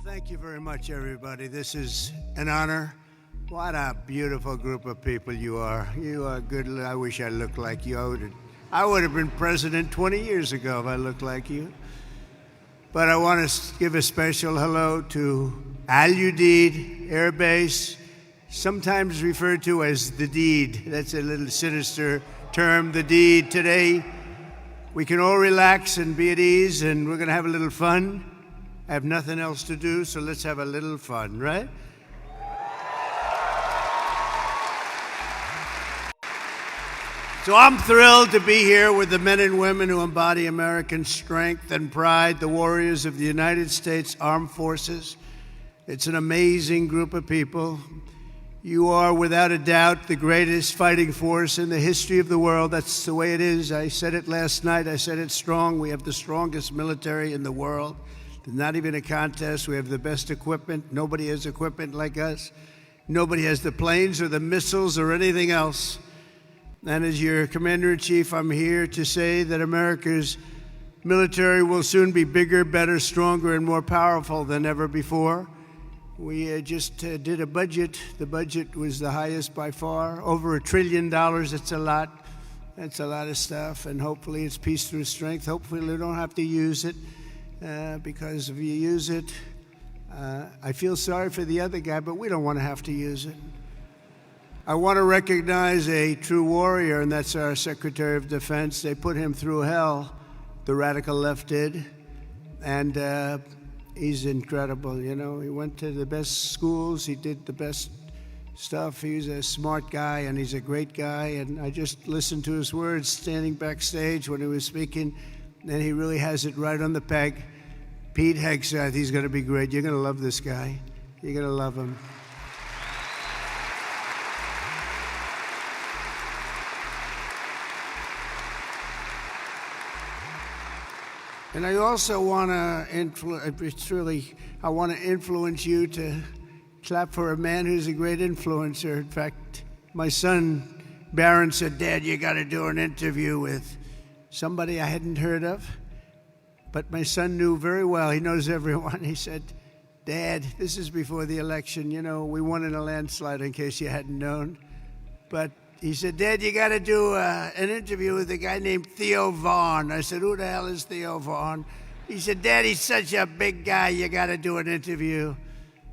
Well, thank you very much, everybody. This is an honor. What a beautiful group of people you are. You are good. I wish I looked like you. I would have been president 20 years ago if I looked like you. But I want to give a special hello to Al Udeid Air Base, sometimes referred to as the Deed. That's a little sinister term, the Deed. Today, we can all relax and be at ease, and we're going to have a little fun. I have nothing else to do, so let's have a little fun, right? So I'm thrilled to be here with the men and women who embody American strength and pride, the warriors of the United States Armed Forces. It's an amazing group of people. You are, without a doubt, the greatest fighting force in the history of the world. That's the way it is. I said it last night. I said it strong. We have the strongest military in the world. There's not even a contest. We have the best equipment. Nobody has equipment like us. Nobody has the planes or the missiles or anything else. And as your Commander-in-Chief, I'm here to say that America's military will soon be bigger, better, stronger, and more powerful than ever before. We just did a budget. The budget was the highest by far, over $1 trillion. That's a lot. That's a lot of stuff, and hopefully it's peace through strength. Hopefully we don't have to use it, because if you use it, I feel sorry for the other guy, but we don't want to have to use it. I want to recognize a true warrior, and that's our Secretary of Defense. They put him through hell, the radical left did, and he's incredible. You know, he went to the best schools, he did the best stuff. He's a smart guy, and he's a great guy, and I just listened to his words standing backstage when he was speaking, and he really has it right on the peg. Pete Hegseth, he's going to be great. You're going to love this guy. You're going to love him. And I also want to influence you to clap for a man who's a great influencer. In fact, my son, Barron, said, "Dad, you got to do an interview with somebody I hadn't heard of." But my son knew very well. He knows everyone. He said, "Dad," this is before the election. You know, we won in a landslide, in case you hadn't known. But he said, "Dad, you got to do an interview with a guy named Theo Vaughn." I said, "Who the hell is Theo Vaughn?" He said, "Dad, he's such a big guy, you got to do an interview."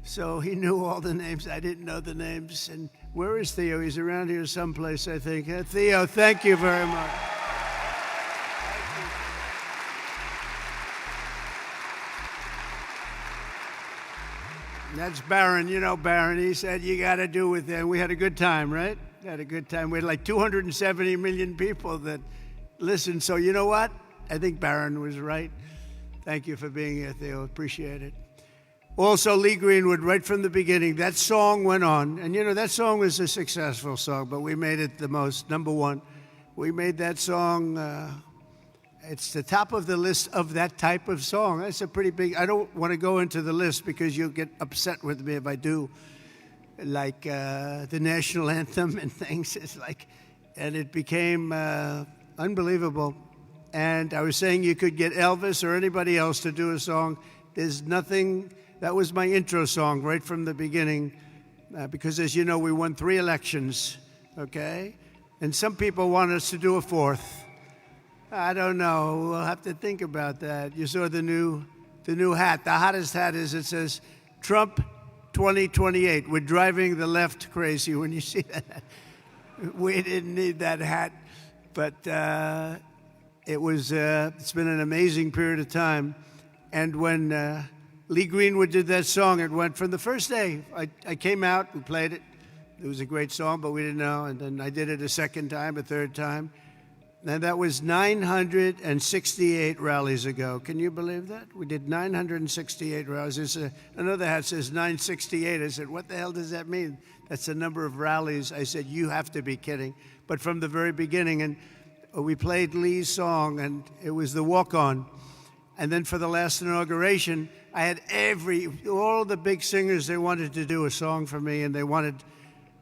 So he knew all the names. I didn't know the names. And where is Theo? He's around here someplace, I think. Theo, thank you very much. That's Barron. You know Barron. He said, "You got to do with them." We had a good time, right? Had a good time. We had like 270 million people that listened. So you know what? I think Barron was right. Thank you for being here, Theo. Appreciate it. Also, Lee Greenwood, right from the beginning, that song went on. And you know, that song was a successful song, but we made it the most, number one. We made that song, it's the top of the list of that type of song. That's a pretty big, I don't want to go into the list because you'll get upset with me if I do. Like the national anthem and things. It's like, and it became unbelievable. And I was saying you could get Elvis or anybody else to do a song. There's nothing, that was my intro song right from the beginning, because as you know, we won 3 elections, okay? And some people want us to do a 4th. I don't know, we'll have to think about that. You saw the new hat. The hottest hat is, it says, Trump 2028. We're driving the left crazy when you see that. We didn't need that hat, but it's been an amazing period of time. And when Lee Greenwood did that song, it went from the first day. I came out, we played it. It was a great song, but we didn't know. And then I did it a second time, a third time. And that was 968 rallies ago. Can you believe that? We did 968 rallies. There's another hat says 968. I said, what the hell does that mean? That's the number of rallies. I said, you have to be kidding. But from the very beginning, and we played Lee's song, and it was the walk-on. And then for the last inauguration, I had all the big singers, they wanted to do a song for me, and they wanted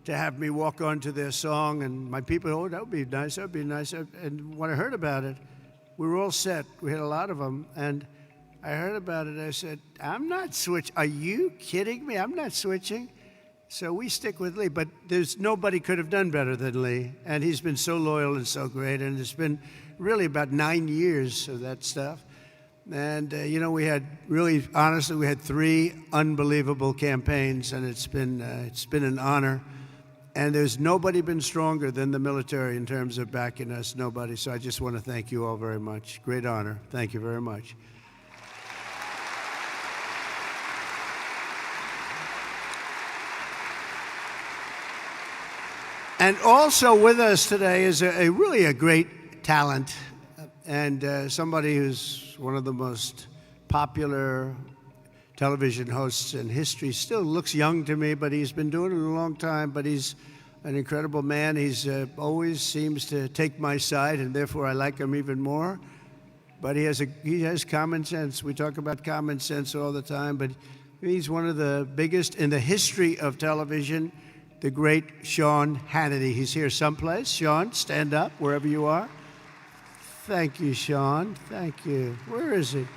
to have me walk on to their song, and my people, "Oh, that would be nice, that would be nice." And when I heard about it, we were all set. We had a lot of them, and I heard about it. I said, I'm not switching. Are you kidding me? I'm not switching. So we stick with Lee, but there's nobody could have done better than Lee. And he's been so loyal and so great. And it's been really about 9 years of that stuff. And, we had really, honestly, we had 3 unbelievable campaigns, and it's been an honor. And there's nobody been stronger than the military in terms of backing us, nobody. So I just want to thank you all very much. Great honor. Thank you very much. And also with us today is really a great talent and somebody who's one of the most popular television hosts in history. Still looks young to me, but he's been doing it a long time. But he's an incredible man. He's always seems to take my side, and therefore I like him even more. But he has common sense. We talk about common sense all the time, but he's one of the biggest in the history of television. The great Sean Hannity. He's here someplace. Sean, stand up wherever you are. Thank you, Sean. Thank you. Where is he?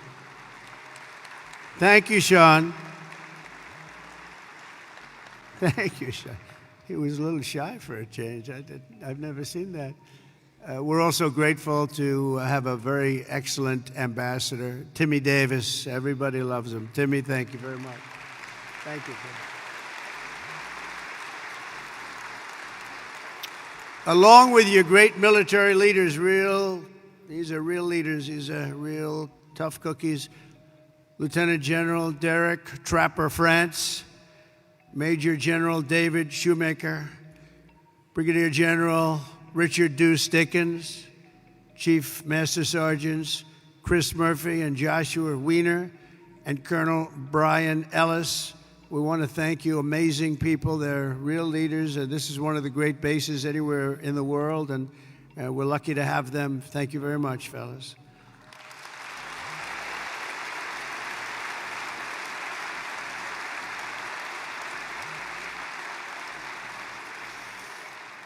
Thank you, Sean. Thank you, Sean. He was a little shy for a change. I've never seen that. We're also grateful to have a very excellent ambassador, Timmy Davis. Everybody loves him. Timmy, thank you very much. Thank you, Timmy. Along with your great military leaders, these are real leaders, these are real tough cookies. Lieutenant General Derek Trapper France, Major General David Shoemaker, Brigadier General Richard Deuce Dickens, Chief Master Sergeants Chris Murphy and Joshua Wiener, and Colonel Brian Ellis. We want to thank you, amazing people. They're real leaders, and this is one of the great bases anywhere in the world, and we're lucky to have them. Thank you very much, fellas.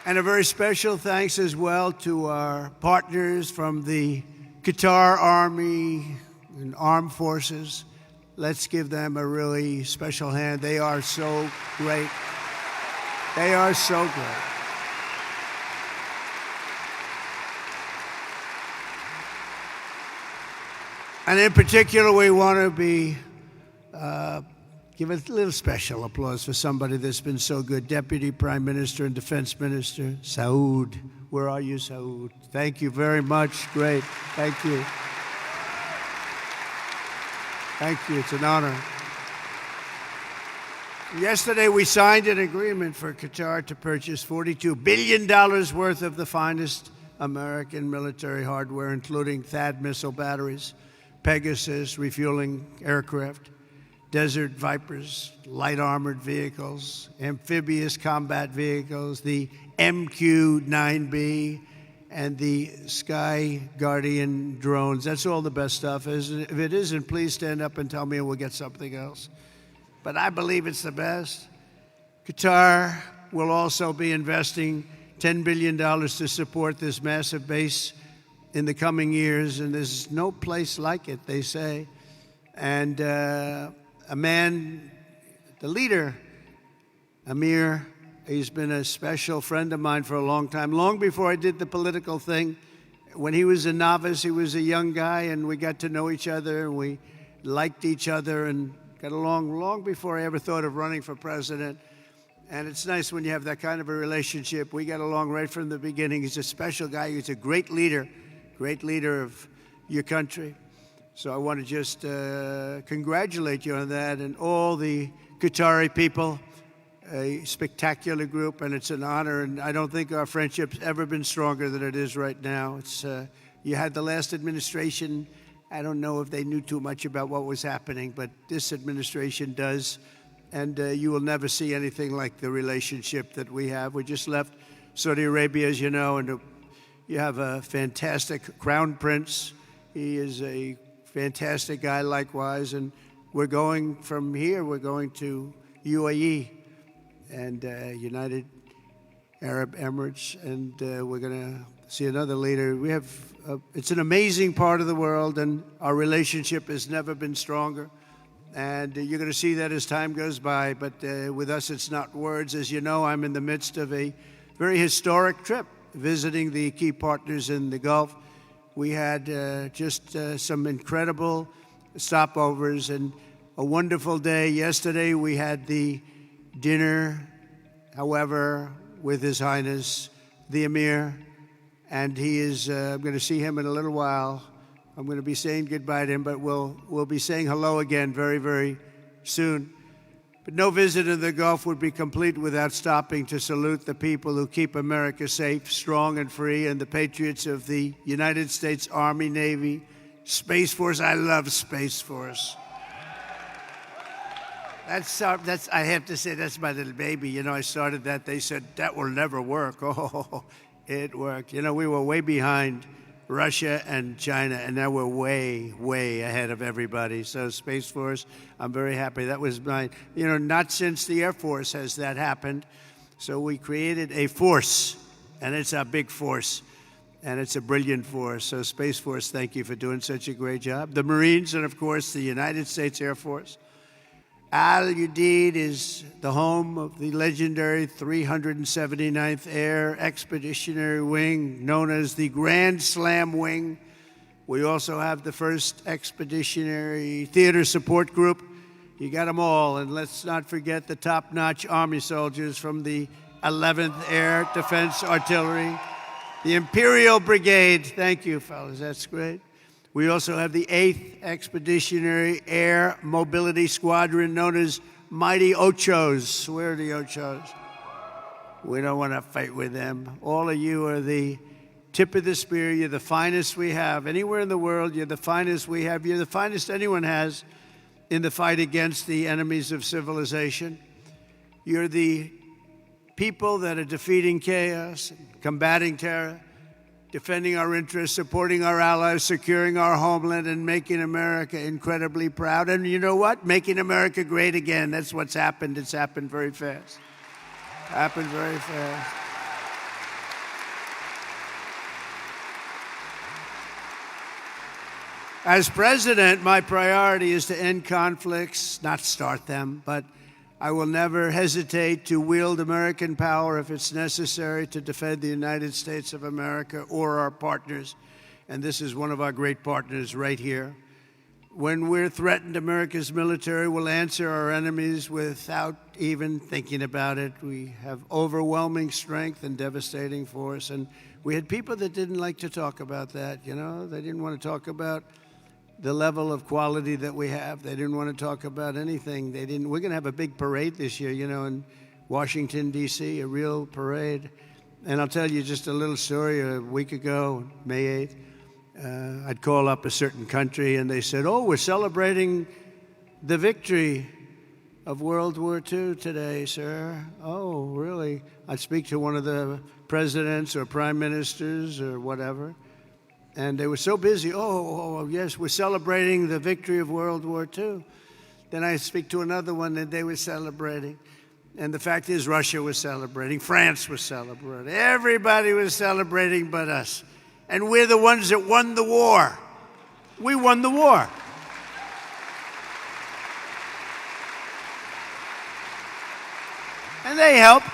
And a very special thanks as well to our partners from the Qatar Army and Armed Forces. Let's give them a really special hand. They are so great. They are so great. And in particular, we want to give a little special applause for somebody that's been so good. Deputy Prime Minister and Defense Minister, Saud. Where are you, Saud? Thank you very much. Great. Thank you. Thank you. It's an honor. Yesterday, we signed an agreement for Qatar to purchase $42 billion worth of the finest American military hardware, including THAAD missile batteries, Pegasus refueling aircraft, Desert Vipers, light armored vehicles, amphibious combat vehicles, the MQ-9B, and the Sky Guardian drones. That's all the best stuff. If it isn't, please stand up and tell me and we'll get something else. But I believe it's the best. Qatar will also be investing $10 billion to support this massive base in the coming years, and there's no place like it, they say. And a man, the leader, Amir, he's been a special friend of mine for a long time, long before I did the political thing. When he was a novice, he was a young guy, and we got to know each other, and we liked each other and got along long before I ever thought of running for president. And it's nice when you have that kind of a relationship. We got along right from the beginning. He's a special guy. He's a great leader of your country. So I want to just congratulate you on that, and all the Qatari people. A spectacular group, and it's an honor, and I don't think our friendship's ever been stronger than it is right now. It's you had the last administration. I don't know if they knew too much about what was happening, but this administration does, and you will never see anything like the relationship that we have. We just left Saudi Arabia, as you know, and you have a fantastic crown prince. He is a fantastic guy likewise, and we're going from here, we're going to UAE and United Arab Emirates, and we're going to see another leader. We have it's an amazing part of the world, and our relationship has never been stronger. And you're going to see that as time goes by. But with us, it's not words. As you know, I'm in the midst of a very historic trip, visiting the key partners in the Gulf. We had just some incredible stopovers and a wonderful day. Yesterday, we had the dinner, however, with His Highness, the Emir. And he is, I'm going to see him in a little while. I'm going to be saying goodbye to him, but we'll be saying hello again very, very soon. But no visit to the Gulf would be complete without stopping to salute the people who keep America safe, strong, and free, and the patriots of the United States Army, Navy, Space Force. I love Space Force. That's I have to say, that's my little baby. You know, I started that. They said, that will never work. Oh, it worked. You know, we were way behind Russia and China, and now we're way, way ahead of everybody. So Space Force, I'm very happy. That was not since the Air Force has that happened. So we created a force, and it's a big force, and it's a brilliant force. So Space Force, thank you for doing such a great job. The Marines, and of course, the United States Air Force. Al Udeid is the home of the legendary 379th Air Expeditionary Wing, known as the Grand Slam Wing. We also have the 1st Expeditionary Theater Support Group. You got them all. And let's not forget the top-notch Army soldiers from the 11th Air Defense Artillery, the Imperial Brigade. Thank you, fellas. That's great. We also have the 8th Expeditionary Air Mobility Squadron, known as Mighty Ochos. Where are the Ochos? We don't want to fight with them. All of you are the tip of the spear. You're the finest we have. Anywhere in the world, you're the finest we have. You're the finest anyone has in the fight against the enemies of civilization. You're the people that are defeating chaos, combating terror, defending our interests, supporting our allies, securing our homeland, and making America incredibly proud. And you know what? Making America great again. That's what's happened. It's happened very fast. Happened very fast. As president, my priority is to end conflicts, not start them, but I will never hesitate to wield American power if it's necessary to defend the United States of America or our partners. And this is one of our great partners right here. When we're threatened, America's military will answer our enemies without even thinking about it. We have overwhelming strength and devastating force. And we had people that didn't like to talk about that, you know. They didn't want to talk about the level of quality that we have. They didn't want to talk about anything. We're going to have a big parade this year, you know, in Washington, D.C., a real parade. And I'll tell you just a little story. A week ago, May 8th, I'd call up a certain country, and they said, oh, we're celebrating the victory of World War II today, sir. Oh, really? I'd speak to one of the presidents or prime ministers or whatever. And they were so busy. Oh, yes, we're celebrating the victory of World War II. Then I speak to another one, and they were celebrating. And the fact is, Russia was celebrating. France was celebrating. Everybody was celebrating but us. And we're the ones that won the war. We won the war. And they helped.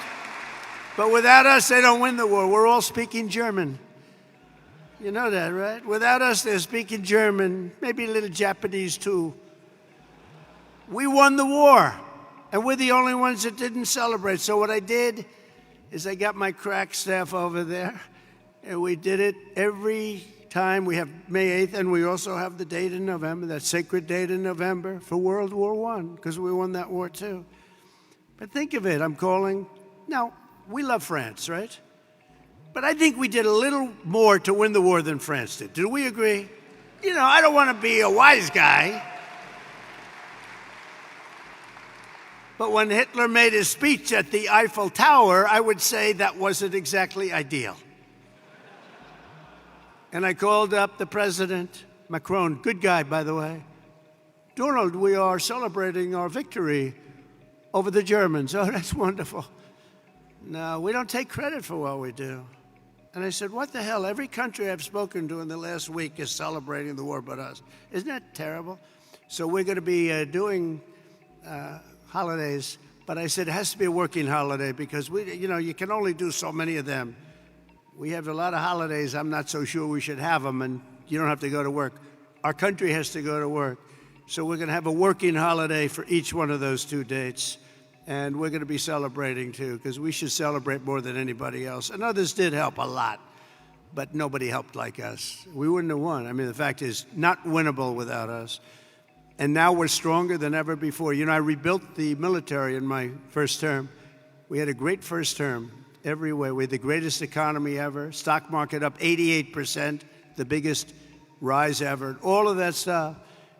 But without us, they don't win the war. We're all speaking German. You know that, right? Without us, they're speaking German, maybe a little Japanese too. We won the war, and we're the only ones that didn't celebrate. So what I did is I got my crack staff over there, and we did it every time. We have May 8th, and we also have the date in November, that sacred date in November for World War I, because we won that war too. But think of it, I'm calling. Now, we love France, right? But I think we did a little more to win the war than France did. Do we agree? You know, I don't want to be a wise guy. But when Hitler made his speech at the Eiffel Tower, I would say that wasn't exactly ideal. And I called up the president, Macron, good guy, by the way. Donald, we are celebrating our victory over the Germans. Oh, that's wonderful. No, we don't take credit for what we do. And I said, what the hell? Every country I've spoken to in the last week is celebrating the war but us. Isn't that terrible? So we're going to be doing holidays, but I said it has to be a working holiday because you can only do so many of them. We have a lot of holidays. I'm not so sure we should have them, and you don't have to go to work. Our country has to go to work. So we're going to have a working holiday for each one of those 2 dates. And we're going to be celebrating, too, because we should celebrate more than anybody else. And others did help a lot, but nobody helped like us. We wouldn't have won. I mean, the fact is, not winnable without us. And now we're stronger than ever before. I rebuilt the military in my first term. We had a great first term every way. We had the greatest economy ever, stock market up 88%, the biggest rise ever, all of that stuff.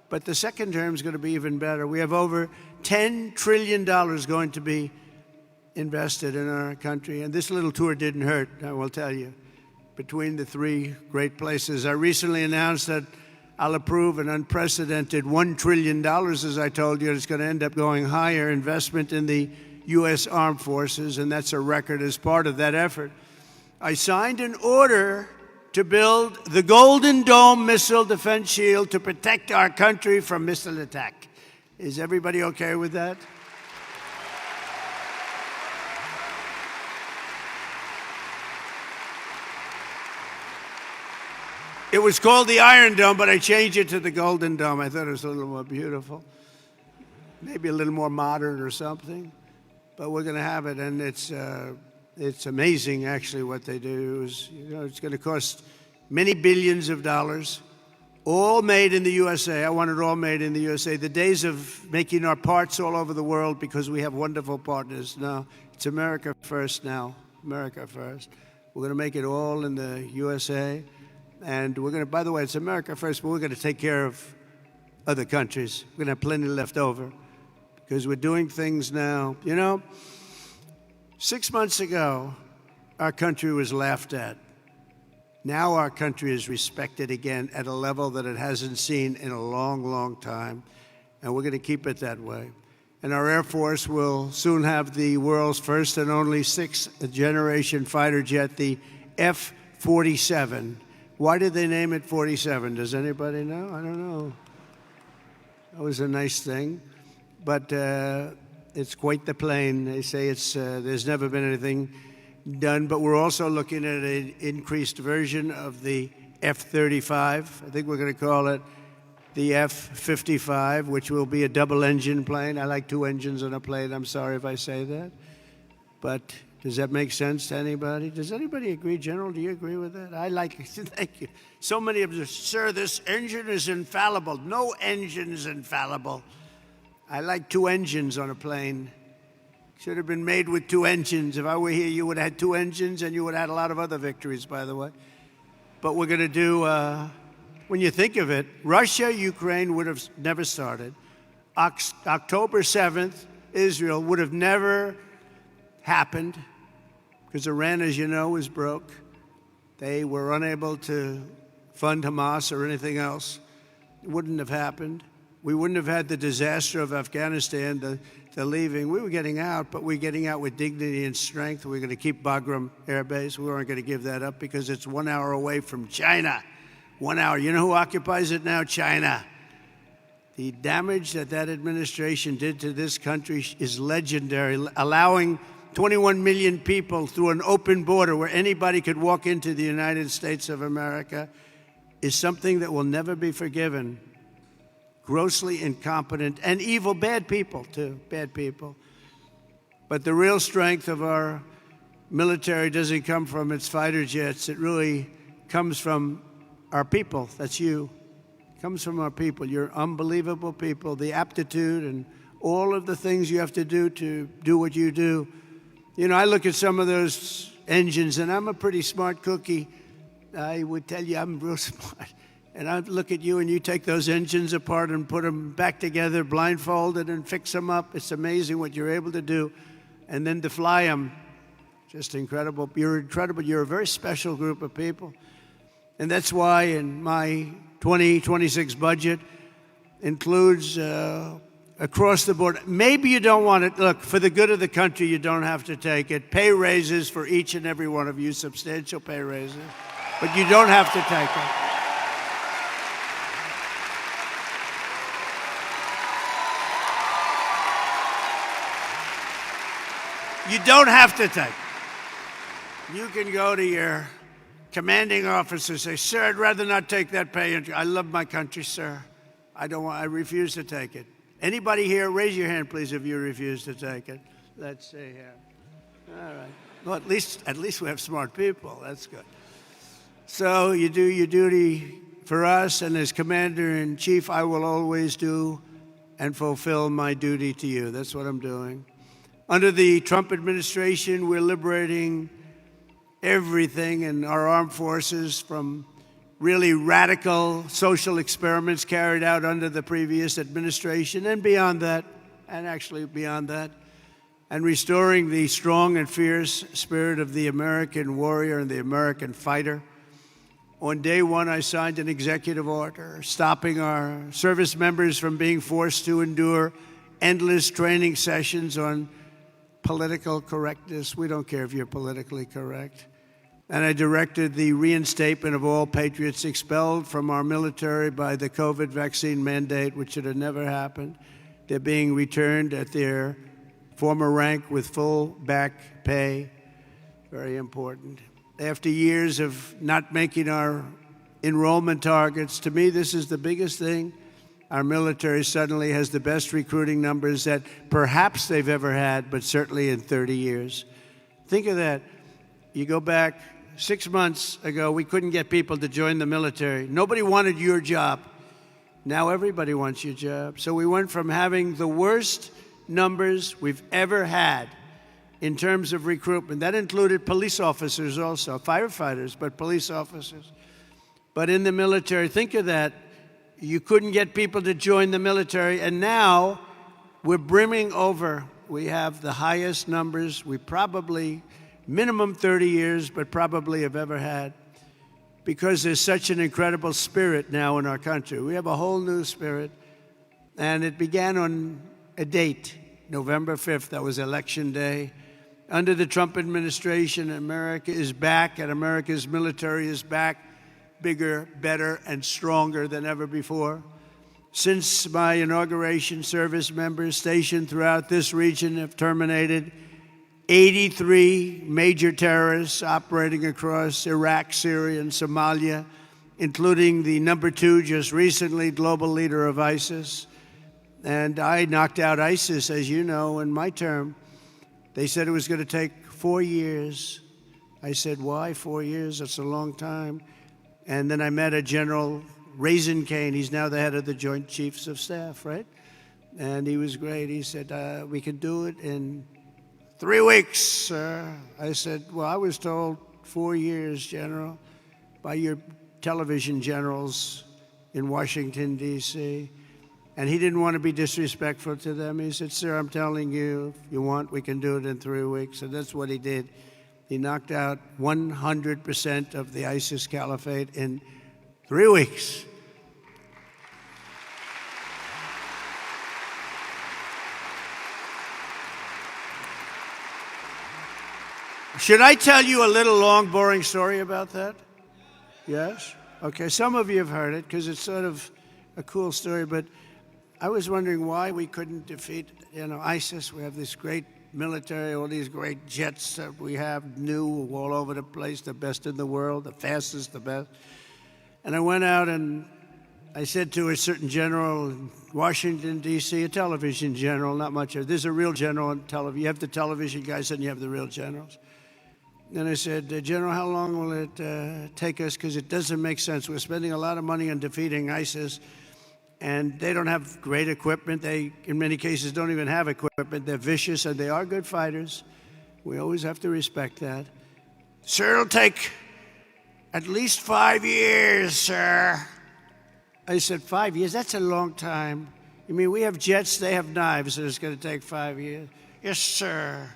But the second term is going to be even better. We have over $10 trillion going to be invested in our country. And this little tour didn't hurt, I will tell you, between the 3 great places. I recently announced that I'll approve an unprecedented $1 trillion, as I told you. It's going to end up going higher investment in the U.S. Armed Forces, and that's a record as part of that effort. I signed an order to build the Golden Dome missile defense shield to protect our country from missile attack. Is everybody okay with that? It was called the Iron Dome, but I changed it to the Golden Dome. I thought it was a little more beautiful, maybe a little more modern or something. But we're going to have it, and it's amazing, actually, what they do. It's going to cost many billions of dollars, all made in the USA. I want it all made in the USA. The days of making our parts all over the world because we have wonderful partners. No, it's America first now, America first. We're going to make it all in the USA. And we're going to, by the way, it's America first, but we're going to take care of other countries. We're going to have plenty left over because we're doing things now. 6 months ago, our country was laughed at. Now our country is respected again at a level that it hasn't seen in a long, long time. And we're going to keep it that way. And our Air Force will soon have the world's first and only 6th-generation fighter jet, the F-47. Why did they name it 47? Does anybody know? I don't know. That was a nice thing. But it's quite the plane. They say there's never been anything done, but we're also looking at an increased version of the F-35. I think we're going to call it the F-55, which will be a double-engine plane. I like 2 engines on a plane. I'm sorry if I say that. But does that make sense to anybody? Does anybody agree? General, do you agree with that? I like it. Thank you. So many of you, sir, this engine is infallible. No engine is infallible. I like 2 engines on a plane. Should have been made with 2 engines. If I were here, you would have had 2 engines, and you would have had a lot of other victories, by the way. But we're going to do, when you think of it, Russia, Ukraine would have never started. October 7th, Israel would have never happened because Iran, as you know, is broke. They were unable to fund Hamas or anything else. It wouldn't have happened. We wouldn't have had the disaster of Afghanistan, the leaving. We were getting out, but we're getting out with dignity and strength. We're going to keep Bagram Air Base. We weren't going to give that up because it's 1 hour away from China. 1 hour. You know who occupies it now? China. The damage that administration did to this country is legendary, allowing 21 million people through an open border where anybody could walk into the United States of America is something that will never be forgiven. Grossly incompetent and evil, bad people too, bad people. But the real strength of our military doesn't come from its fighter jets. It really comes from our people. That's you. It comes from our people. You're unbelievable people. The aptitude and all of the things you have to do what you do. I look at some of those engines, and I'm a pretty smart cookie. I would tell you I'm real smart. And I look at you, and you take those engines apart and put them back together, blindfolded, and fix them up. It's amazing what you're able to do. And then to fly them, just incredible. You're incredible. You're a very special group of people. And that's why in my 2026 budget includes across the board. Maybe you don't want it. Look, for the good of the country, you don't have to take it. Pay raises for each and every one of you, substantial pay raises. But you don't have to take it. You don't have to take it. You can go to your commanding officer and say, sir, I'd rather not take that pay. I love my country, sir. I refuse to take it. Anybody here, raise your hand, please, if you refuse to take it. Let's see here. All right. Well, at least we have smart people. That's good. So you do your duty for us, and as Commander-in-Chief, I will always do and fulfill my duty to you. That's what I'm doing. Under the Trump administration, we're liberating everything in our armed forces from really radical social experiments carried out under the previous administration and beyond that, and actually beyond that, and restoring the strong and fierce spirit of the American warrior and the American fighter. On day one, I signed an executive order stopping our service members from being forced to endure endless training sessions on political correctness. We don't care if you're politically correct. And I directed the reinstatement of all patriots expelled from our military by the COVID vaccine mandate, which should have never happened. They're being returned at their former rank with full back pay. Very important. After years of not making our enrollment targets, to me, this is the biggest thing. Our military suddenly has the best recruiting numbers that perhaps they've ever had, but certainly in 30 years. Think of that. You go back 6 months ago, we couldn't get people to join the military. Nobody wanted your job. Now everybody wants your job. So we went from having the worst numbers we've ever had in terms of recruitment. That included police officers also, firefighters, but police officers. But in the military, think of that. You couldn't get people to join the military, and now we're brimming over. We have the highest numbers we probably, minimum 30 years, but probably have ever had, because there's such an incredible spirit now in our country. We have a whole new spirit, and it began on a date, November 5th. That was Election Day. Under the Trump administration, America is back, and America's military is back, bigger, better, and stronger than ever before. Since my inauguration, service members stationed throughout this region have terminated 83 major terrorists operating across Iraq, Syria, and Somalia, including the number 2 just recently global leader of ISIS. And I knocked out ISIS, as you know, in my term. They said it was going to take 4 years. I said, why 4 years? That's a long time. And then I met a General Raisin Kane. He's now the head of the Joint Chiefs of Staff, right? And he was great. He said, we can do it in 3 weeks, sir. I said, well, I was told 4 years, General, by your television generals in Washington, D.C., and he didn't want to be disrespectful to them. He said, sir, I'm telling you, if you want, we can do it in 3 weeks. And that's what he did. He knocked out 100% of the ISIS caliphate in 3 weeks. Should I tell you a little long, boring story about that? Yes? Okay, some of you have heard it because it's sort of a cool story, but I was wondering why we couldn't defeat, ISIS. We have this great military, all these great jets that we have, new all over the place, the best in the world, the fastest, the best. And I went out and I said to a certain general in Washington, D.C., a television general, not much. There's a real general on television. You have the television guys and you have the real generals. And I said, General, how long will it take us? Because it doesn't make sense. We're spending a lot of money on defeating ISIS, and they don't have great equipment. They, in many cases, don't even have equipment. They're vicious, and they are good fighters. We always have to respect that. Sir, it'll take at least 5 years, sir. I said, 5 years? That's a long time. You mean we have jets, they have knives, and it's going to take 5 years? Yes, sir.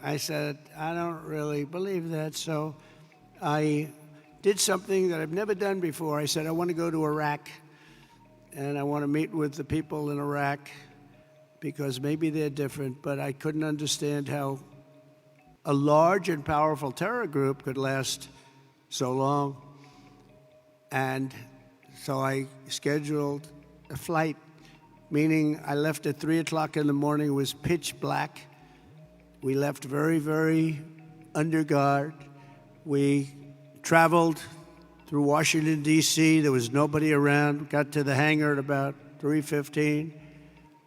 I said, I don't really believe that. So I did something that I've never done before. I said, I want to go to Iraq. and I want to meet with the people in Iraq because maybe they're different, but I couldn't understand how a large and powerful terror group could last so long. And so I scheduled a flight, meaning I left at 3 o'clock in the morning. It was pitch black. We left very, very under guard. We traveled through Washington, D.C. There was nobody around. Got to the hangar at about 3:15.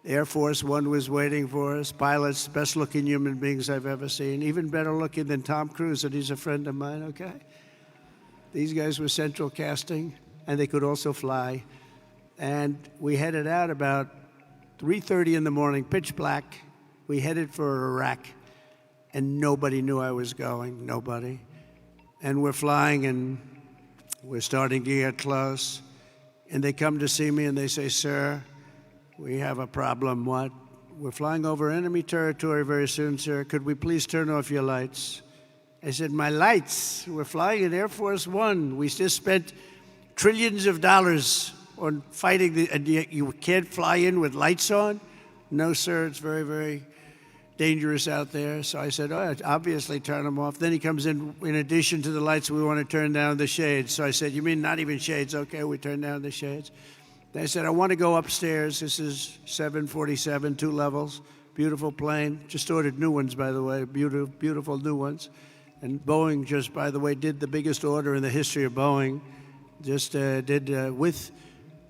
Air Force One was waiting for us. Pilots, best-looking human beings I've ever seen. Even better looking than Tom Cruise, and he's a friend of mine, okay? These guys were central casting, and they could also fly. And we headed out about 3:30 in the morning, pitch black. We headed for Iraq, and nobody knew I was going, nobody. And we're flying, and we're starting to get close. And they come to see me, and they say, "Sir, we have a problem." "What?" "We're flying over enemy territory very soon, sir. Could we please turn off your lights?" I said, "My lights? We're flying in Air Force One. We just spent trillions of dollars on fighting, and you can't fly in with lights on?" "No, sir, it's very, very dangerous out there." So I said, "Oh, obviously turn them off." Then he comes in addition to the lights, we want to turn down the shades. So I said, "You mean not even shades?" "Okay, we turn down the shades." Then I said, "I want to go upstairs." This is 747, 2 levels, beautiful plane. Just ordered new ones, by the way, beautiful new ones. And Boeing just, by the way, did the biggest order in the history of Boeing. Just did with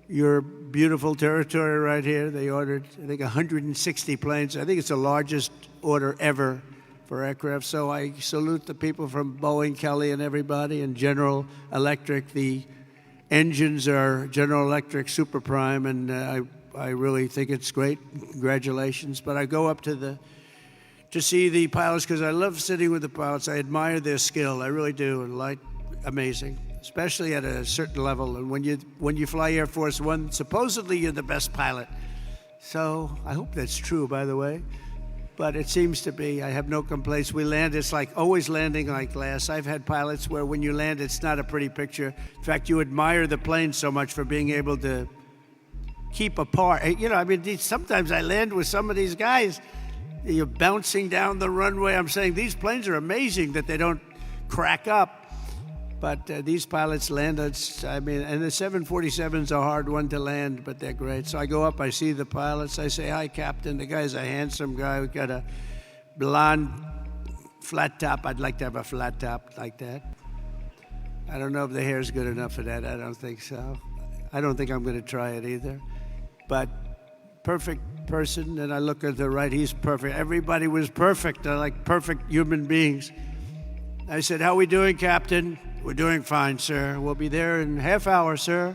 your beautiful territory right here. They ordered, I think, 160 planes. I think it's the largest order ever for aircraft. So I salute the people from Boeing, Kelly, and everybody, and General Electric. The engines are General Electric Super Prime, and I really think it's great. Congratulations. But I go up to see the pilots because I love sitting with the pilots. I admire their skill. I really do. And amazing, especially at a certain level. And when you fly Air Force One, supposedly you're the best pilot. So I hope that's true, by the way. But it seems to be. I have no complaints. We land, it's like always landing like glass. I've had pilots where when you land, it's not a pretty picture. In fact, you admire the plane so much for being able to keep apart. You know, I mean, sometimes I land with some of these guys. You're bouncing down the runway. I'm saying these planes are amazing that they don't crack up. But these pilots land, and the 747's a hard one to land, but they're great. So I go up, I see the pilots, I say, "Hi, Captain." The guy's a handsome guy. We've got a blonde flat top. I'd like to have a flat top like that. I don't know if the hair's good enough for that. I don't think so. I don't think I'm going to try it either. But perfect person, and I look at the right, he's perfect. Everybody was perfect. They're like perfect human beings. I said, "How are we doing, Captain?" "We're doing fine, sir. We'll be there in half hour, sir."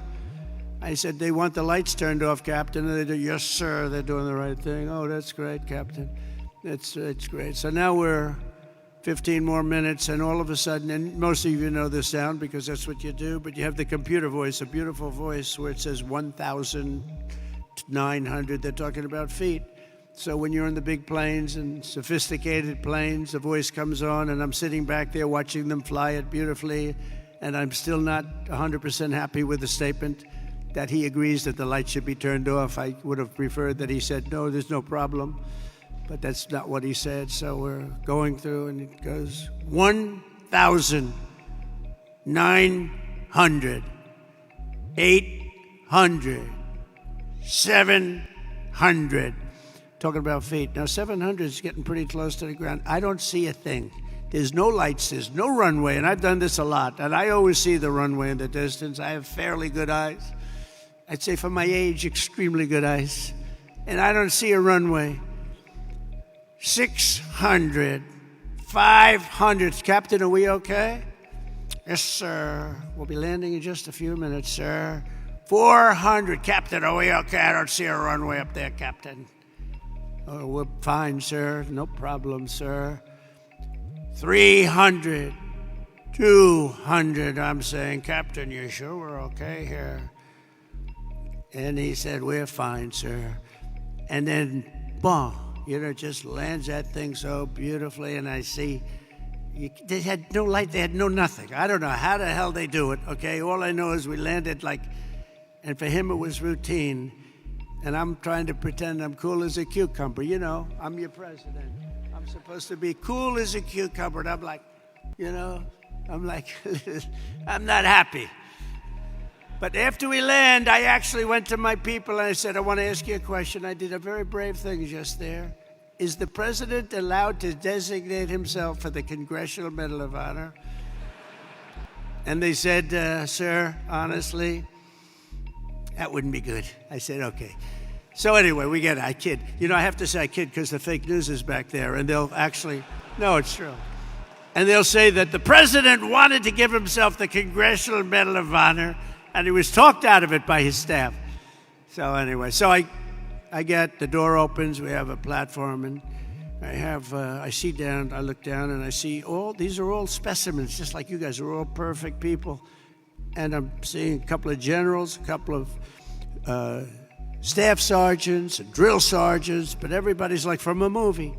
I said, "They want the lights turned off, Captain." And they do, "Yes, sir, they're doing the right thing." "Oh, that's great, Captain. It's great." So now we're 15 more minutes, and all of a sudden, and most of you know this sound because that's what you do, but you have the computer voice, a beautiful voice where it says 1,900. They're talking about feet. So when you're in the big planes and sophisticated planes, the voice comes on, and I'm sitting back there watching them fly it beautifully, and I'm still not 100% happy with the statement that he agrees that the lights should be turned off. I would have preferred that he said, "No, there's no problem." But that's not what he said. So we're going through, and it goes 1,900, 800, 700. Talking about feet. Now, 700 is getting pretty close to the ground. I don't see a thing. There's no lights. There's no runway. And I've done this a lot. And I always see the runway in the distance. I have fairly good eyes. I'd say for my age, extremely good eyes. And I don't see a runway. 600, 500. "Captain, are we okay?" "Yes, sir. We'll be landing in just a few minutes, sir." 400. "Captain, are we okay? I don't see a runway up there, Captain." "Oh, we're fine, sir. No problem, sir." 300, 200. I'm saying, "Captain, you sure we're okay here?" And he said, "We're fine, sir." And then, boom, just lands that thing so beautifully. And I see, they had no light, they had no nothing. I don't know how the hell they do it, okay? All I know is we landed like And for him, it was routine. And I'm trying to pretend I'm cool as a cucumber. You know, I'm your president. I'm supposed to be cool as a cucumber. And I'm like, you know, I'm like, I'm not happy. But after we land, I actually went to my people and I said, I want to ask you a question. I did a very brave thing just there. Is the president allowed to designate himself for the Congressional Medal of Honor? And they said, sir, honestly, that wouldn't be good. I said, okay. So anyway, we get it. I kid. You know, I have to say I kid because the fake news is back there, and they'll actually, no, it's true. And they'll say that the president wanted to give himself the Congressional Medal of Honor, and he was talked out of it by his staff. So anyway, so I get, the door opens, we have a platform, and I look down, and I see these are all specimens, just like you guys are all perfect people. And I'm seeing a couple of generals, a couple of staff sergeants, and drill sergeants, but everybody's like from a movie.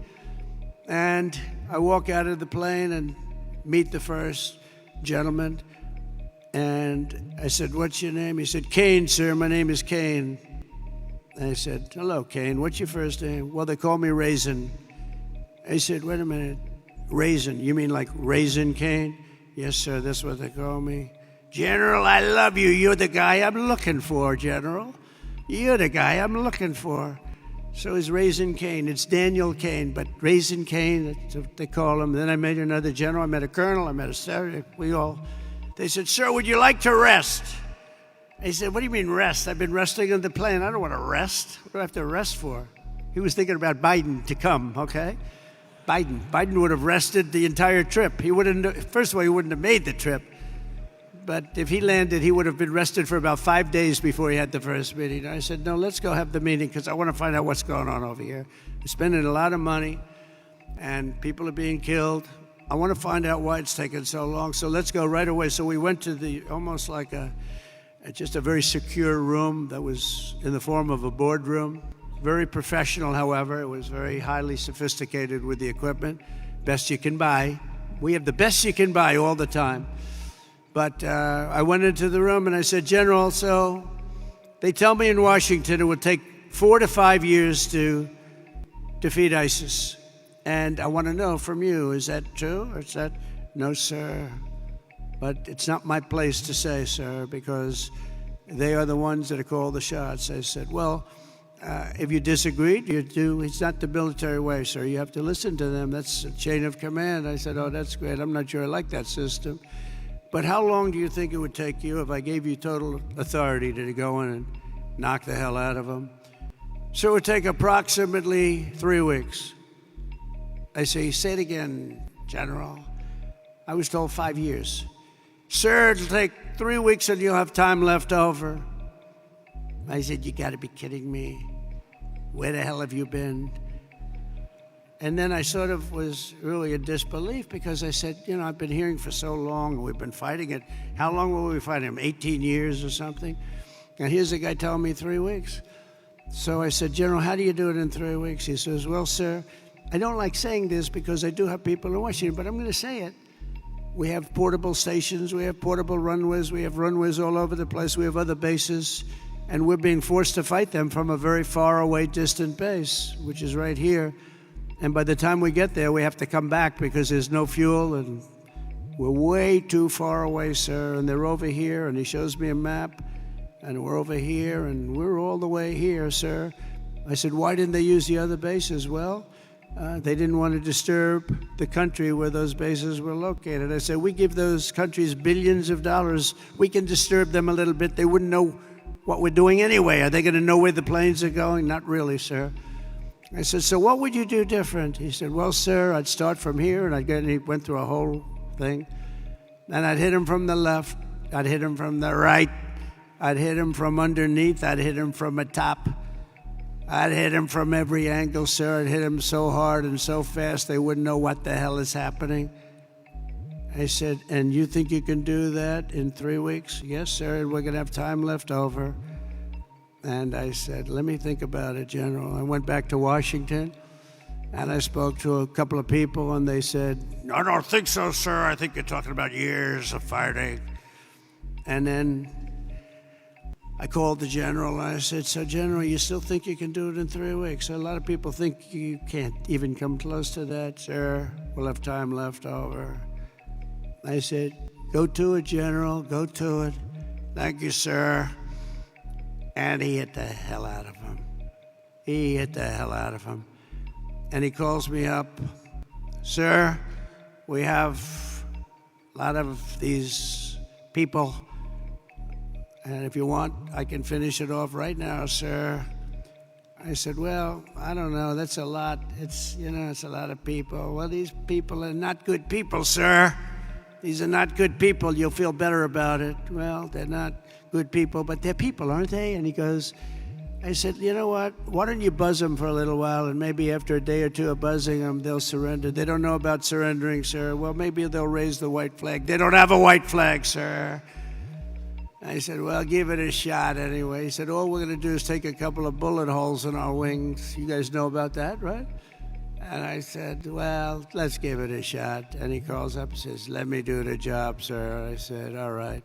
And I walk out of the plane and meet the first gentleman. And I said, what's your name? He said, Kane, sir, my name is Kane. And I said, hello, Kane, what's your first name? Well, they call me Raisin. I said, wait a minute, Raisin, you mean like Raisin Kane? Yes, sir, that's what they call me. General, I love you. You're the guy I'm looking for, General. You're the guy I'm looking for. So it's Raisin Kane. It's Daniel Kane, but Raisin Kane, that's what they call him. Then I met another general. I met a colonel. I met a sergeant. They said, sir, would you like to rest? I said, what do you mean rest? I've been resting on the plane. I don't want to rest. What do I have to rest for? He was thinking about Biden to come, okay? Biden would have rested the entire trip. First of all, he wouldn't have made the trip. But if he landed, he would have been rested for about 5 days before he had the first meeting. I said, no, let's go have the meeting because I want to find out what's going on over here. We're spending a lot of money, and people are being killed. I want to find out why it's taken so long, so let's go right away. So we went to almost like just a very secure room that was in the form of a boardroom. Very professional, however. It was very highly sophisticated with the equipment. Best you can buy. We have the best you can buy all the time. But I went into the room and I said, General, so they tell me in Washington it would take 4 to 5 years to defeat ISIS. And I want to know from you, is that true? Or is that, no, sir. But it's not my place to say, sir, because they are the ones that call the shots. I said, well, if you disagreed, it's not the military way, sir. You have to listen to them. That's a chain of command. I said, oh, that's great. I'm not sure I like that system. But how long do you think it would take you if I gave you total authority to go in and knock the hell out of them? So it would take approximately 3 weeks. I say it again, General. I was told 5 years. Sir, it'll take 3 weeks and you'll have time left over. I said, you got to be kidding me. Where the hell have you been? And then I sort of was really in disbelief because I said, I've been hearing for so long, we've been fighting it. How long will we fight him? 18 years or something? And here's the guy telling me 3 weeks. So I said, General, how do you do it in 3 weeks? He says, well, sir, I don't like saying this because I do have people in Washington, but I'm going to say it. We have portable stations, we have portable runways, we have runways all over the place, we have other bases, and we're being forced to fight them from a very far away, distant base, which is right here. And by the time we get there, we have to come back because there's no fuel and we're way too far away, sir. And they're over here, and he shows me a map, and we're over here, and we're all the way here, sir. I said, why didn't they use the other bases? Well, they didn't want to disturb the country where those bases were located. I said, we give those countries billions of dollars. We can disturb them a little bit. They wouldn't know what we're doing anyway. Are they going to know where the planes are going? Not really, sir. I said, so what would you do different? He said, well, sir, I'd start from here, and he went through a whole thing. And I'd hit him from the left. I'd hit him from the right. I'd hit him from underneath. I'd hit him from the top. I'd hit him from every angle, sir. I'd hit him so hard and so fast they wouldn't know what the hell is happening. I said, and you think you can do that in 3 weeks? Yes, sir, and we're going to have time left over. And I said, let me think about it, General. I went back to Washington, and I spoke to a couple of people, and they said, I don't think so, sir. I think you're talking about years of fighting. And then I called the general and I said, "So, General, you still think you can do it in 3 weeks?" A lot of people think you can't even come close to that. "Sir, we'll have time left over." I said, "Go to it, General, go to it." "Thank you, sir." And he hit the hell out of him. He hit the hell out of him. And he calls me up, "Sir, we have a lot of these people, and if you want, I can finish it off right now, sir." I said, "Well, I don't know. That's a lot. It's a lot of people." "Well, these people are not good people, sir. These are not good people. You'll feel better about it." "Well, they're not good people, but they're people, aren't they?" And he goes, I said, "You know what? Why don't you buzz them for a little while, and maybe after a day or two of buzzing them, they'll surrender." "They don't know about surrendering, sir." "Well, maybe they'll raise the white flag." "They don't have a white flag, sir." I said, "Well, give it a shot anyway." He said, "All we're going to do is take a couple of bullet holes in our wings." You guys know about that, right? And I said, "Well, let's give it a shot." And he calls up and says, "Let me do the job, sir." I said, "All right,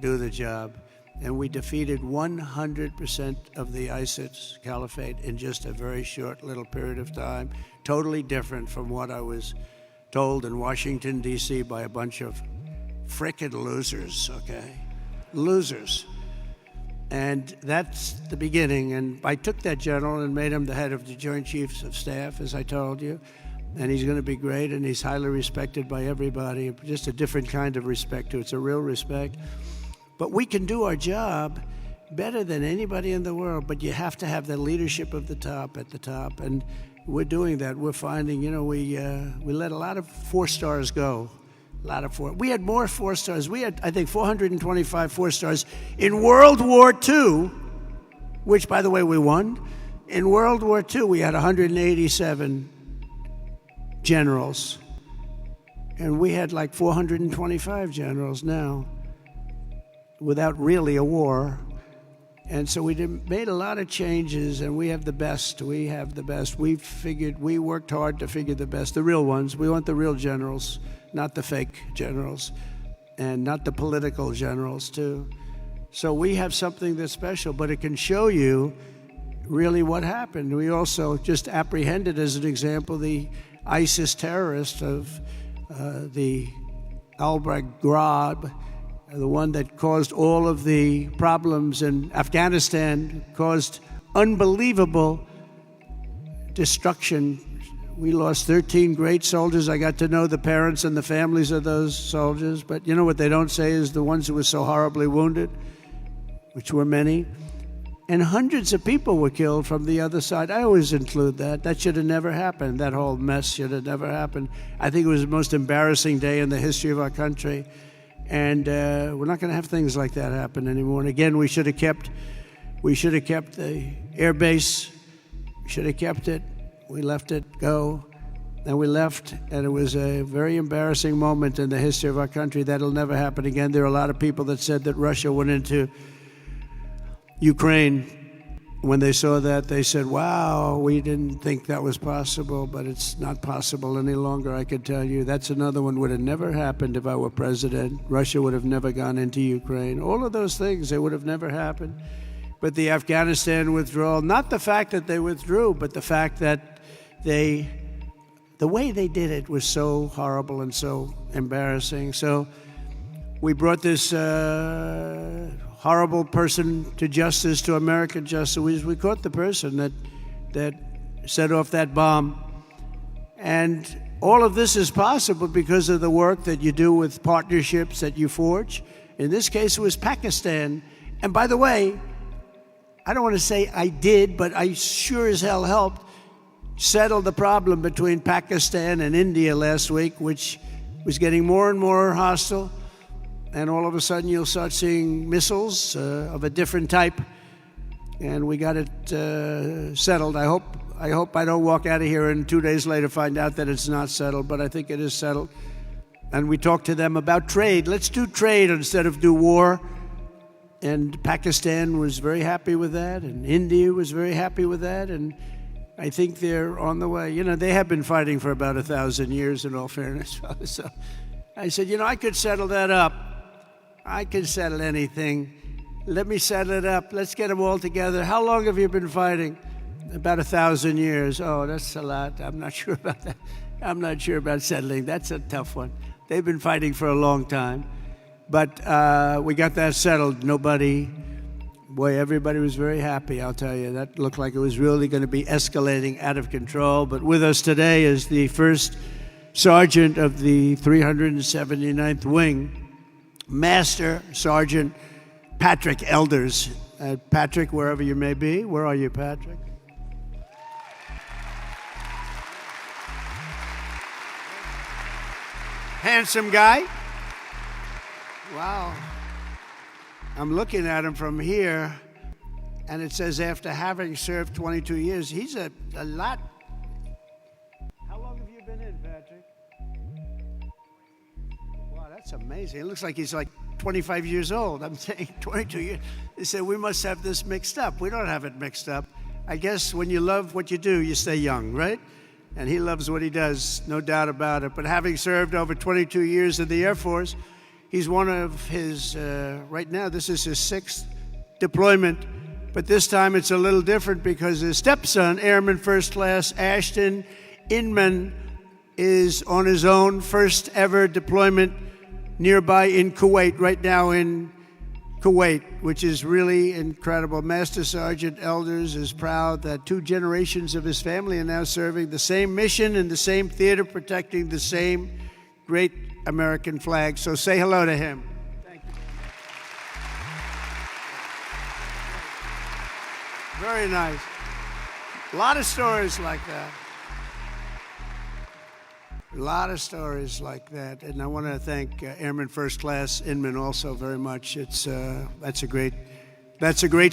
do the job." And we defeated 100% of the ISIS caliphate in just a very short little period of time. Totally different from what I was told in Washington, D.C. by a bunch of frickin' losers, okay? Losers. And that's the beginning. And I took that general and made him the head of the Joint Chiefs of Staff, as I told you. And he's going to be great, and he's highly respected by everybody. Just a different kind of respect, too. It's a real respect. But we can do our job better than anybody in the world, but you have to have the leadership of the top at the top. And we're doing that. We're finding, we let a lot of 4 stars go. A lot of 4. We had more 4 stars. We had, I think, 425 4 stars in World War II, which, by the way, we won. In World War II, we had 187 generals. And we had like 425 generals now, without really a war. And so we made a lot of changes, and we have the best. We have the best. We worked hard to figure the best, the real ones. We want the real generals, not the fake generals, and not the political generals, too. So we have something that's special, but it can show you really what happened. We also just apprehended, as an example, the ISIS terrorist of the Albrecht Grab, the one that caused all of the problems in Afghanistan, caused unbelievable destruction. We lost 13 great soldiers. I got to know the parents and the families of those soldiers. But you know what they don't say is the ones who were so horribly wounded, which were many. And hundreds of people were killed from the other side. I always include that. That should have never happened. That whole mess should have never happened. I think it was the most embarrassing day in the history of our country. And we're not going to have things like that happen anymore. And again, we should have kept the air base. We should have kept it. We let it go, and we left, and it was a very embarrassing moment in the history of our country. That'll never happen again. There are a lot of people that said that Russia went into Ukraine. When they saw that, they said, "Wow, we didn't think that was possible," but it's not possible any longer, I can tell you. That's another one would have never happened if I were president. Russia would have never gone into Ukraine. All of those things, they would have never happened. But the Afghanistan withdrawal, not the fact that they withdrew, but the fact that the way they did it was so horrible and so embarrassing. So we brought this horrible person to justice, to American justice. We caught the person that set off that bomb. And all of this is possible because of the work that you do with partnerships that you forge. In this case, it was Pakistan. And by the way, I don't want to say I did, but I sure as hell helped settle the problem between Pakistan and India last week, which was getting more and more hostile. And all of a sudden, you'll start seeing missiles of a different type. And we got it settled. I hope I don't walk out of here and 2 days later find out that it's not settled, but I think it is settled. And we talked to them about trade. Let's do trade instead of do war. And Pakistan was very happy with that, and India was very happy with that, and I think they're on the way. They have been fighting for about 1,000 years, in all fairness. So I said, I could settle that up. I could settle anything. Let me settle it up. Let's get them all together. How long have you been fighting? About 1,000 years. Oh, that's a lot. I'm not sure about that. I'm not sure about settling. That's a tough one. They've been fighting for a long time. But we got that settled. Everybody was very happy, I'll tell you. That looked like it was really going to be escalating out of control. But with us today is the first sergeant of the 379th Wing, Master Sergeant Patrick Elders. Patrick, wherever you may be. Where are you, Patrick? Handsome guy. Wow. I'm looking at him from here, and it says after having served 22 years, he's a lot. How long have you been in, Patrick? Wow, that's amazing. It looks like he's like 25 years old. I'm saying 22 years. They said, we must have this mixed up. We don't have it mixed up. I guess when you love what you do, you stay young, right? And he loves what he does, no doubt about it. But having served over 22 years in the Air Force, he's one of his, right now, this is his 6th deployment. But this time it's a little different because his stepson, Airman First Class Ashton Inman, is on his own first ever deployment nearby in Kuwait, right now in Kuwait, which is really incredible. Master Sergeant Elders is proud that 2 generations of his family are now serving the same mission in the same theater, protecting the same great American flag. So say hello to him. Thank you very much. Very nice. A lot of stories like that. A lot of stories like that, and I want to thank Airman First Class Inman also very much. That's a great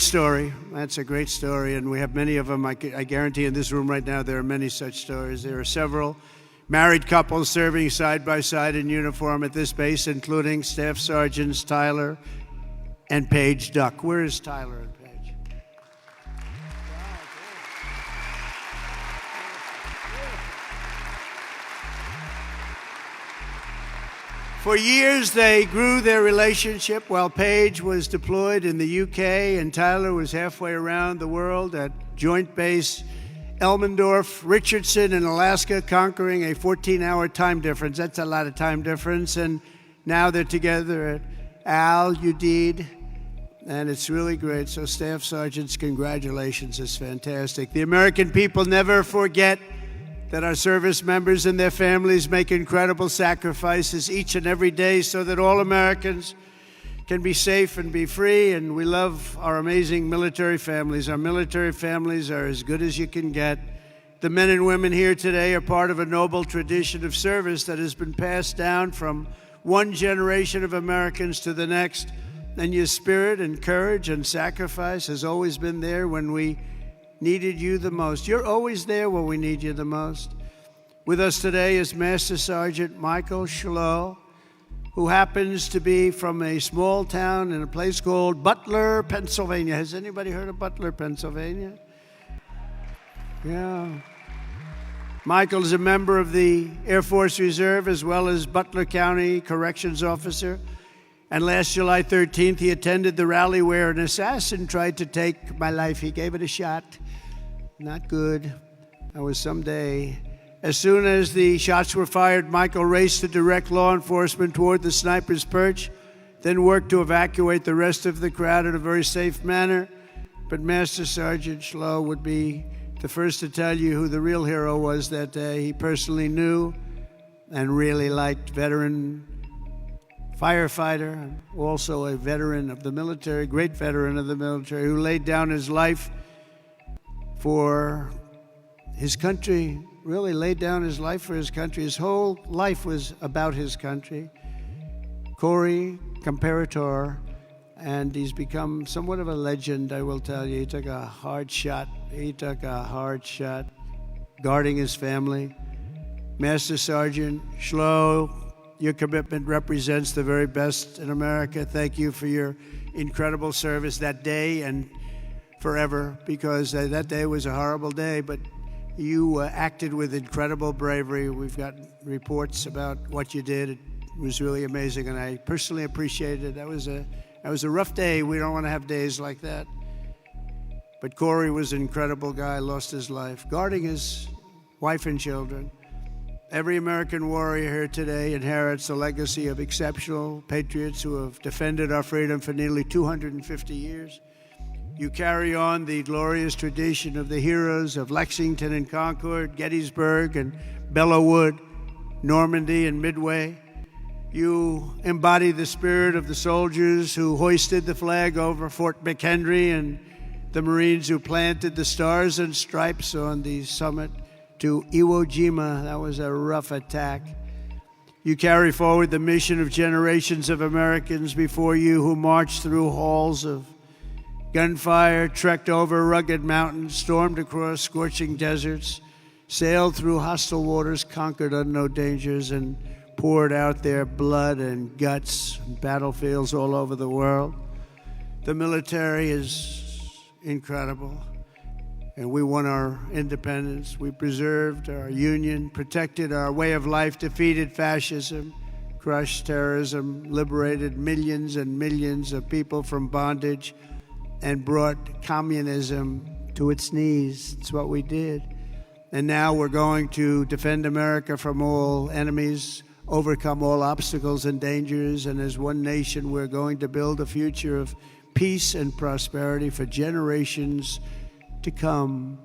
story. That's a great story, and we have many of them. I guarantee in this room right now there are many such stories. There are several married couples serving side by side in uniform at this base, including Staff Sergeants Tyler and Paige Duck. Where is Tyler and Paige? For years, they grew their relationship while Paige was deployed in the UK and Tyler was halfway around the world at Joint Base Elmendorf, Richardson in Alaska, conquering a 14-hour time difference. That's a lot of time difference. And now they're together at Al Udeid, and it's really great. So Staff Sergeants, congratulations. It's fantastic. The American people never forget that our service members and their families make incredible sacrifices each and every day so that all Americans can be safe and be free, and we love our amazing military families. Our military families are as good as you can get. The men and women here today are part of a noble tradition of service that has been passed down from one generation of Americans to the next, and your spirit and courage and sacrifice has always been there when we needed you the most. You're always there when we need you the most. With us today is Master Sergeant Michael Schlow, who happens to be from a small town in a place called Butler, Pennsylvania. Has anybody heard of Butler, Pennsylvania? Yeah. Michael is a member of the Air Force Reserve as well as Butler County Corrections Officer. And last July 13th, he attended the rally where an assassin tried to take my life. He gave it a shot. Not good. That was someday. As soon as the shots were fired, Michael raced to direct law enforcement toward the sniper's perch, then worked to evacuate the rest of the crowd in a very safe manner. But Master Sergeant Schlow would be the first to tell you who the real hero was that day. He personally knew and really liked veteran firefighter, also a veteran of the military, great veteran of the military, who laid down his life for his country, really laid down his life for his country. His whole life was about his country. Corey Comparator, and he's become somewhat of a legend, I will tell you. He took a hard shot. Guarding his family. Master Sergeant Schlow, your commitment represents the very best in America. Thank you for your incredible service that day and forever, because that day was a horrible day, but you acted with incredible bravery. We've got reports about what you did. It was really amazing, and I personally appreciated it. That was That was a rough day. We don't want to have days like that. But Corey was an incredible guy, lost his life, guarding his wife and children. Every American warrior here today inherits a legacy of exceptional patriots who have defended our freedom for nearly 250 years. You carry on the glorious tradition of the heroes of Lexington and Concord, Gettysburg and Belleau Wood, Normandy and Midway. You embody the spirit of the soldiers who hoisted the flag over Fort McHenry and the Marines who planted the stars and stripes on the summit to Iwo Jima. That was a rough attack. You carry forward the mission of generations of Americans before you who marched through halls of gunfire, trekked over rugged mountains, stormed across scorching deserts, sailed through hostile waters, conquered unknown dangers, and poured out their blood and guts on battlefields all over the world. The military is incredible, and we won our independence. We preserved our union, protected our way of life, defeated fascism, crushed terrorism, liberated millions and millions of people from bondage, and brought communism to its knees. It's what we did. And now we're going to defend America from all enemies, overcome all obstacles and dangers, and as one nation, we're going to build a future of peace and prosperity for generations to come.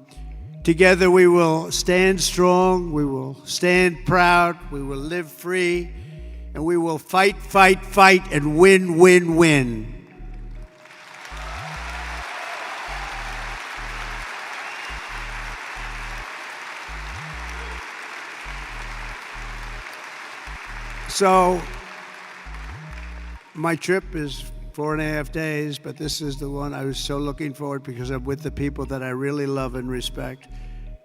Together we will stand strong, we will stand proud, we will live free, and we will fight, fight, fight, and win, win, win. So, my trip is 4.5 days, but this is the one I was so looking forward because I'm with the people that I really love and respect.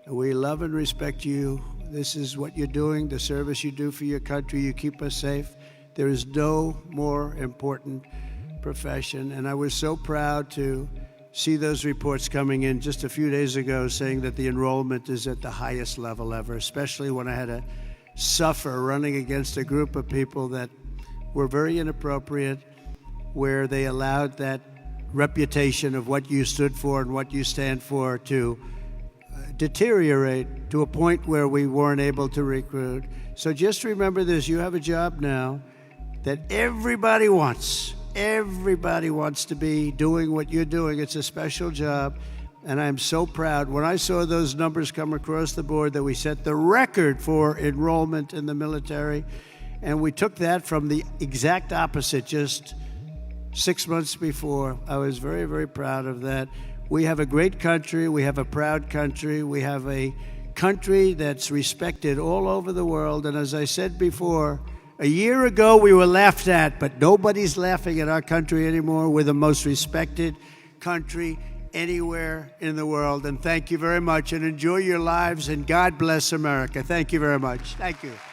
We love and respect you. This is what you're doing, the service you do for your country. You keep us safe. There is no more important profession. And I was so proud to see those reports coming in just a few days ago saying that the enrollment is at the highest level ever, especially when I had to suffer running against a group of people that were very inappropriate, where they allowed that reputation of what you stood for and what you stand for to deteriorate to a point where we weren't able to recruit. So just remember this, you have a job now that everybody wants. Everybody wants to be doing what you're doing. It's a special job, and I'm so proud. When I saw those numbers come across the board that we set the record for enrollment in the military, and we took that from the exact opposite just 6 months before. I was very, very proud of that. We have a great country. We have a proud country. We have a country that's respected all over the world. And as I said before, a year ago we were laughed at, but nobody's laughing at our country anymore. We're the most respected country anywhere in the world. And thank you very much, and enjoy your lives, and God bless America. Thank you very much. Thank you.